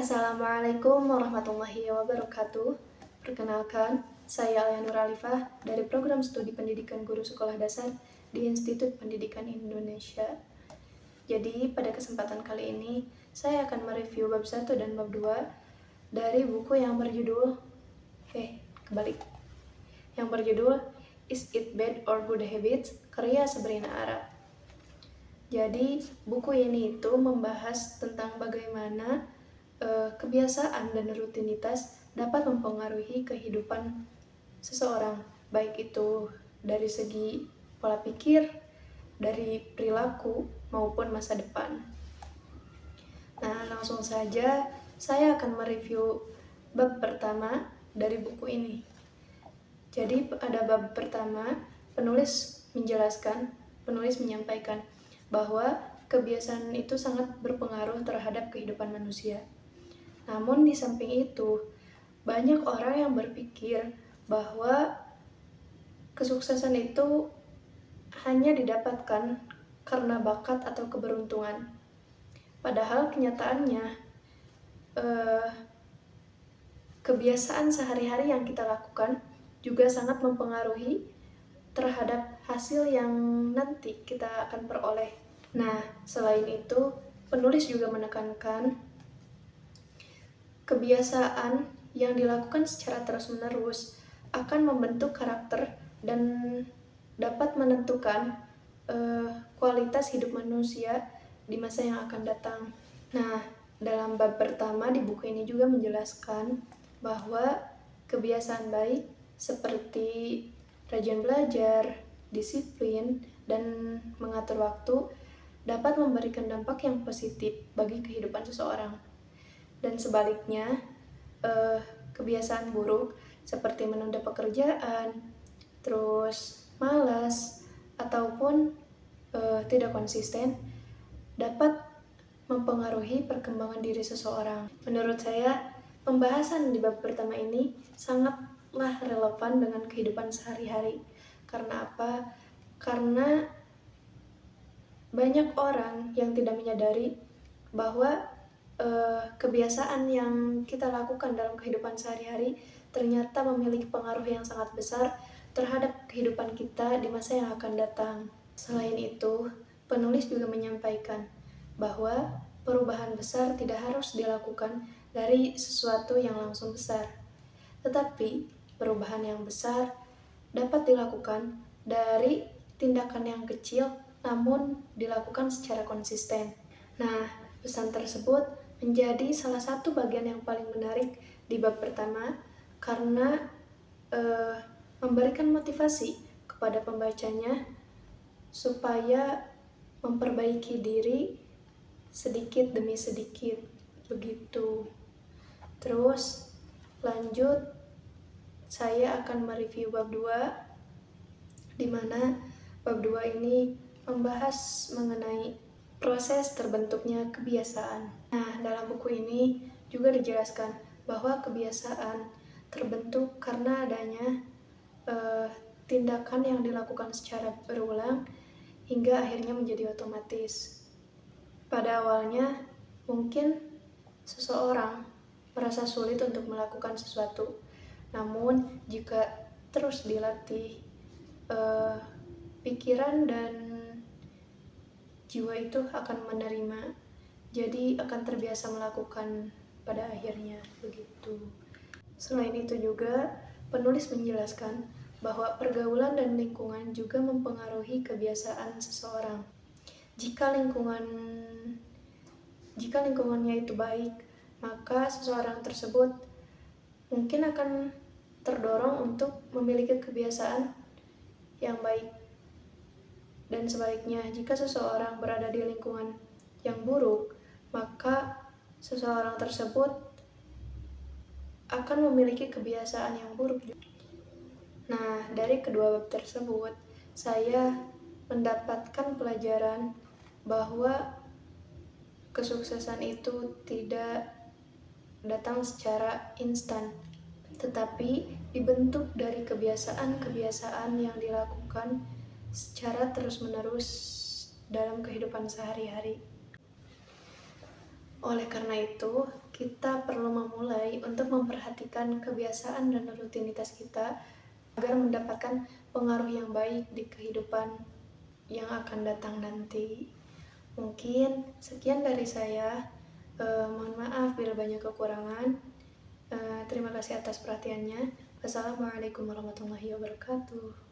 Assalamualaikum warahmatullahi wabarakatuh. Perkenalkan, saya Alia Nur Alifah dari Program Studi Pendidikan Guru Sekolah Dasar di Institut Pendidikan Indonesia. Jadi, pada kesempatan kali ini, saya akan mereview bab 1 dan bab 2 dari buku yang berjudul Is It Bad or Good Habits? Karya Sabrina Arap. Jadi, buku ini itu membahas tentang bagaimana kebiasaan dan rutinitas dapat mempengaruhi kehidupan seseorang, baik itu dari segi pola pikir, dari perilaku, maupun masa depan. Nah, langsung saja saya akan mereview bab pertama dari buku ini. Jadi, pada bab pertama, penulis menyampaikan bahwa kebiasaan itu sangat berpengaruh terhadap kehidupan manusia. Namun di samping itu, banyak orang yang berpikir bahwa kesuksesan itu hanya didapatkan karena bakat atau keberuntungan. Padahal kenyataannya, kebiasaan sehari-hari yang kita lakukan juga sangat mempengaruhi terhadap hasil yang nanti kita akan peroleh. Nah, selain itu, penulis juga menekankan kebiasaan yang dilakukan secara terus-menerus akan membentuk karakter dan dapat menentukan kualitas hidup manusia di masa yang akan datang. Nah, dalam bab pertama di buku ini juga menjelaskan bahwa kebiasaan baik seperti rajin belajar, disiplin, dan mengatur waktu dapat memberikan dampak yang positif bagi kehidupan seseorang. Dan sebaliknya, kebiasaan buruk seperti menunda pekerjaan, terus malas, ataupun tidak konsisten dapat mempengaruhi perkembangan diri seseorang. Menurut saya, pembahasan di bab pertama ini sangatlah relevan dengan kehidupan sehari-hari. Karena apa? Karena banyak orang yang tidak menyadari bahwa kebiasaan yang kita lakukan dalam kehidupan sehari-hari ternyata memiliki pengaruh yang sangat besar terhadap kehidupan kita di masa yang akan datang. Selain itu, penulis juga menyampaikan bahwa perubahan besar tidak harus dilakukan dari sesuatu yang langsung besar, tetapi perubahan yang besar dapat dilakukan dari tindakan yang kecil namun dilakukan secara konsisten. Nah, pesan tersebut menjadi salah satu bagian yang paling menarik di bab pertama karena memberikan motivasi kepada pembacanya supaya memperbaiki diri sedikit demi sedikit, begitu. Terus lanjut, saya akan mereview bab 2, di mana bab 2 ini membahas mengenai proses terbentuknya kebiasaan. Nah, dalam buku ini juga dijelaskan bahwa kebiasaan terbentuk karena adanya tindakan yang dilakukan secara berulang hingga akhirnya menjadi otomatis. Pada awalnya, mungkin seseorang merasa sulit untuk melakukan sesuatu. Namun, jika terus dilatih, pikiran dan jiwa itu akan menerima, jadi akan terbiasa melakukan pada akhirnya, begitu. Selain itu juga, penulis menjelaskan bahwa pergaulan dan lingkungan juga mempengaruhi kebiasaan seseorang. Jika lingkungannya itu baik, maka seseorang tersebut mungkin akan terdorong untuk memiliki kebiasaan yang baik. Dan sebaliknya, jika seseorang berada di lingkungan yang buruk, maka seseorang tersebut akan memiliki kebiasaan yang buruk. Nah, dari kedua bab tersebut, saya mendapatkan pelajaran bahwa kesuksesan itu tidak datang secara instan, tetapi dibentuk dari kebiasaan-kebiasaan yang dilakukan secara terus-menerus dalam kehidupan sehari-hari. Oleh karena itu, kita perlu memulai untuk memperhatikan kebiasaan dan rutinitas kita agar mendapatkan pengaruh yang baik di kehidupan yang akan datang nanti. Mungkin sekian dari saya. Mohon maaf bila banyak kekurangan. Terima kasih atas perhatiannya. Wassalamualaikum warahmatullahi wabarakatuh.